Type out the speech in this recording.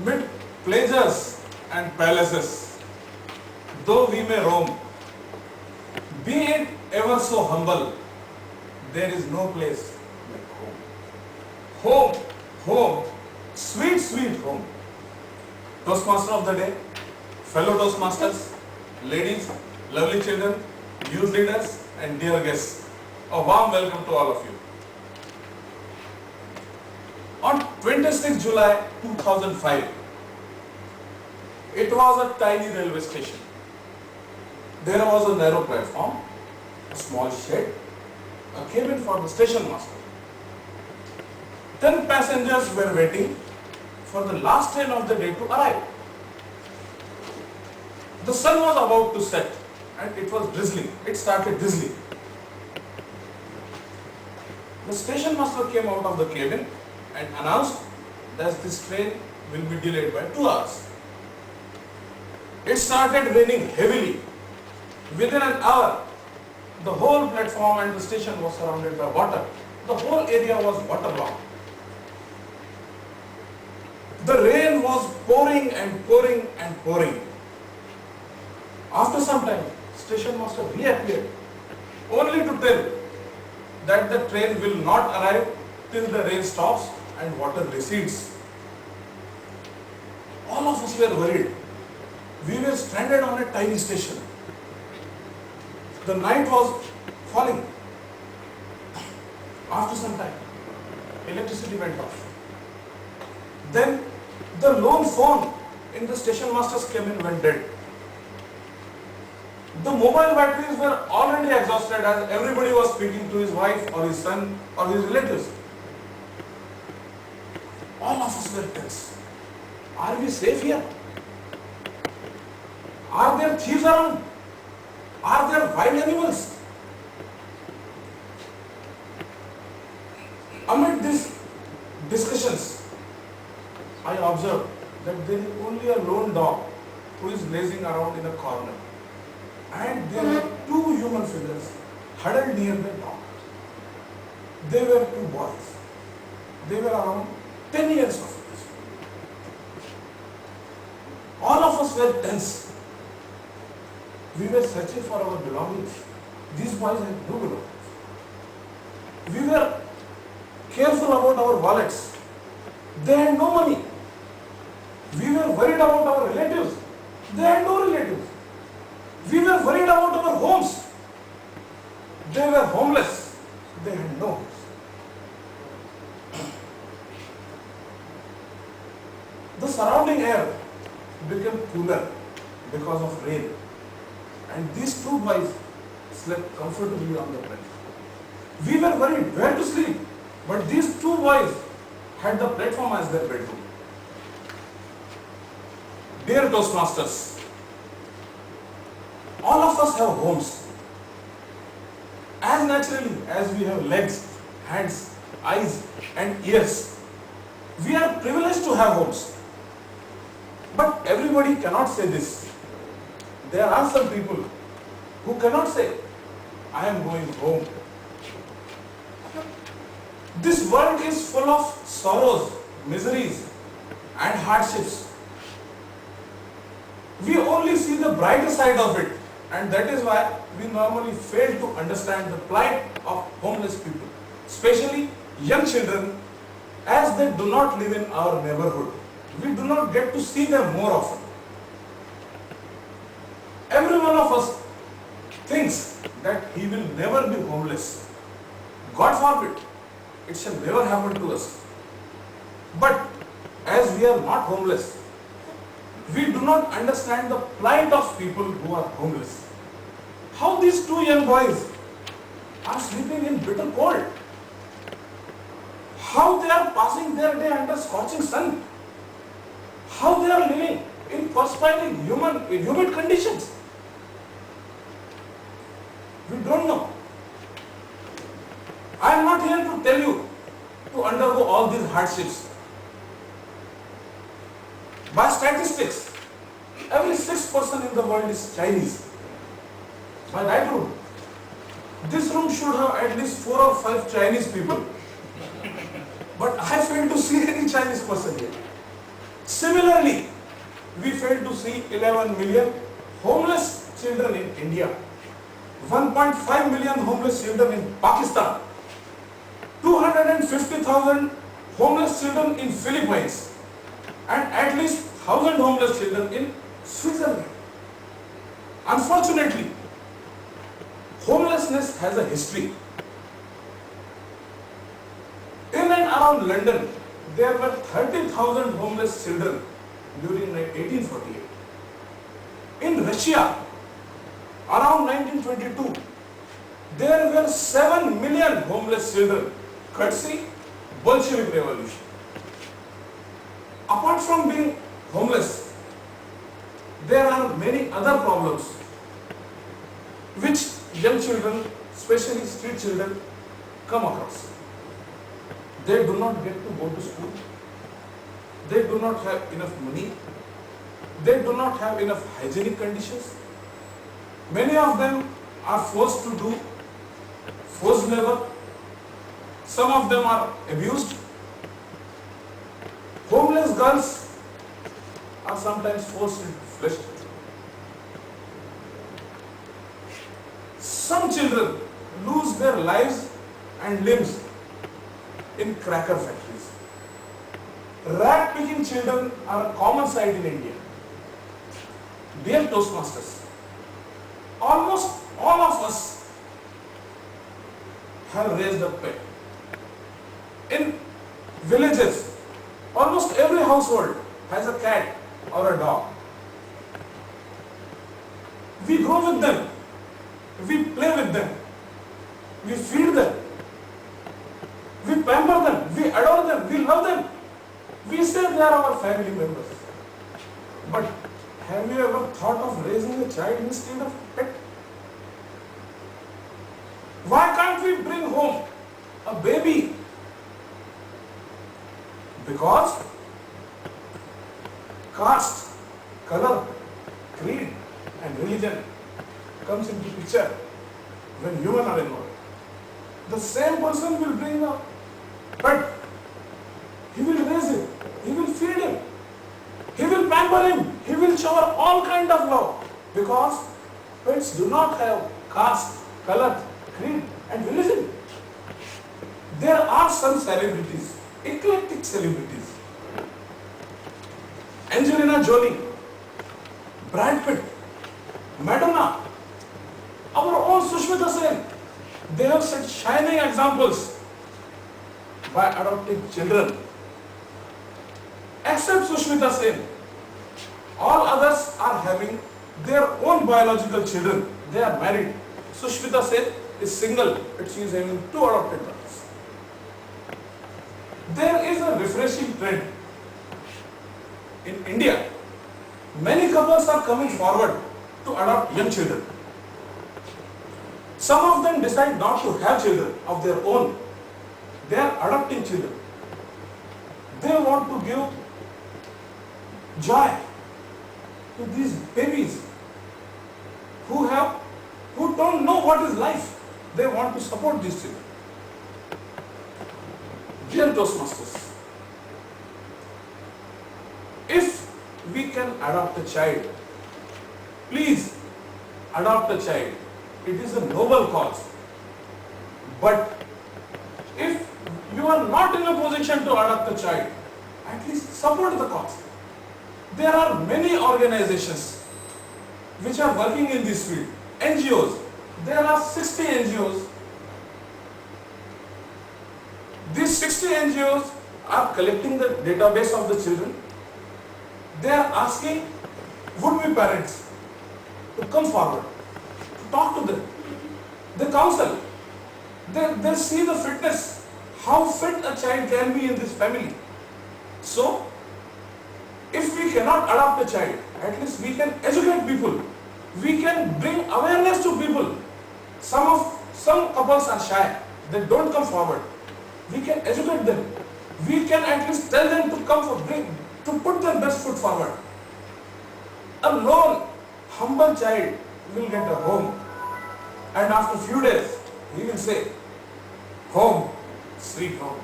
Mid pleasures and palaces, though we may roam, be it ever so humble, there is no place like home. Home, home, sweet, sweet home. Toastmaster of the day, fellow Toastmasters, ladies, lovely children, youth leaders, and dear guests, a warm welcome to all of you. On 26 July 2005, it was a tiny railway station. There was a narrow platform, a small shed, a cabin for the station master. 10 passengers were waiting for the last train of the day to arrive. The sun was about to set and it was drizzling. It started drizzling. The station master came out of the cabin and announced that this train will be delayed by 2 hours. It started raining heavily. Within an hour, the whole platform and the station was surrounded by water. The whole area was waterlogged. The rain was pouring and pouring and pouring. After some time, station master reappeared, only to tell that the train will not arrive till the rain stops and water recedes. All of us were worried. We were stranded on a tiny station. The night was falling. After some time, electricity went off. Then the lone phone in the station master's cabin went dead. The mobile batteries were already exhausted as everybody was speaking to his wife or his son or his relatives. All of us were tense. Are we safe here? Are there thieves around? Are there wild animals? Amid these discussions, I observed that there is only a lone dog who is lazing around in a corner. And there were 2 human figures huddled near the dog. They were 2 boys. They were around 10 years of age. All of us were tense. We were searching for our belongings. These boys had no belongings. We were careful about our wallets. They had no money. We were worried about our relatives. They had no relatives. We were worried about our homes. They were homeless. They had no homes. The surrounding air became cooler because of rain. And these 2 boys slept comfortably on the bed. We were worried where to sleep. But these 2 boys had the platform as their bedroom. Dear Toastmasters, all of us have homes. As naturally as we have legs, hands, eyes and ears, we are privileged to have homes. But everybody cannot say this. There are some people who cannot say, I am going home. This world is full of sorrows, miseries and hardships. We only see the brighter side of it, and that is why we normally fail to understand the plight of homeless people, especially young children, as they do not live in our neighborhood. We do not get to see them more often. Every one of us thinks that he will never be homeless. God forbid, it shall never happen to us. But as we are not homeless, we do not understand the plight of people who are homeless. How these 2 young boys are sleeping in bitter cold. How they are passing their day under scorching sun. How they are living in perspiring humid conditions. We don't know. I am not here to tell you to undergo all these hardships. By statistics, every 6th person in the world is Chinese. By that rule, this room should have at least 4 or 5 Chinese people. But I fail to see any Chinese person here. Similarly, Similarly, we fail to see 11 million homeless children in India, 1.5 million homeless children in Pakistan, 250,000 homeless children in Philippines, and at least 1,000 homeless children in Switzerland. Unfortunately, homelessness has a history. In and around London, there were 30,000 homeless children during 1848. In Russia, around 1922, there were 7 million homeless children, courtesy Bolshevik Revolution. Apart from being homeless, there are many other problems which young children, especially street children, come across. They do not get to go to school. They do not have enough money. They do not have enough hygienic conditions. Many of them are forced to do forced labor. Some of them are abused. Homeless girls are sometimes forced to flesh. Some children lose their lives and limbs in cracker factories. Rat picking children are a common sight in India. Dear Toastmasters, almost all of us have raised a pet. In villages, almost every household has a cat or a dog. We grow with them, we play with them, we feed them, we pamper them, we adore them, we love them. We say they are our family members. But have you ever thought of raising a child instead of a pet? Why can't we bring home a baby? Because caste, color, creed and religion comes into picture when humans are involved. The same person will bring a pet. He will raise him. He will feed him. He will pamper him. He will shower all kind of love. Because pets do not have caste, color, creed and religion. There are some celebrities, eclectic celebrities. Angelina Jolie, Brad Pitt, Madonna, our own Sushmita Sen. They have set shining examples by adopting children. Except Sushmita Sen, all others are having their own biological children. They are married. Sushmita Sen is single, but she is having 2 adopted daughters. There is a refreshing trend in India. Many couples are coming forward to adopt young children. Some of them decide not to have children of their own. They are adopting children. They want to give joy to these babies who don't know what is life. They want to support these children. Dear Toastmasters, if we can adopt a child, please adopt a child. It is a noble cause. But if you are not in a position to adopt a child, at least support the cause. There are many organizations which are working in this field. NGOs. There are 60 NGOs. These 60 NGOs are collecting the database of the children. They are asking would-be parents to come forward, to talk to them. They counsel. They see the fitness, how fit a child can be in this family. So, if we cannot adopt a child, at least we can educate people. We can bring awareness to people. Some couples are shy. They don't come forward. We can educate them. We can at least tell them to come to put their best foot forward. A lone, humble child will get a home. And after a few days, he will say, home, sweet home.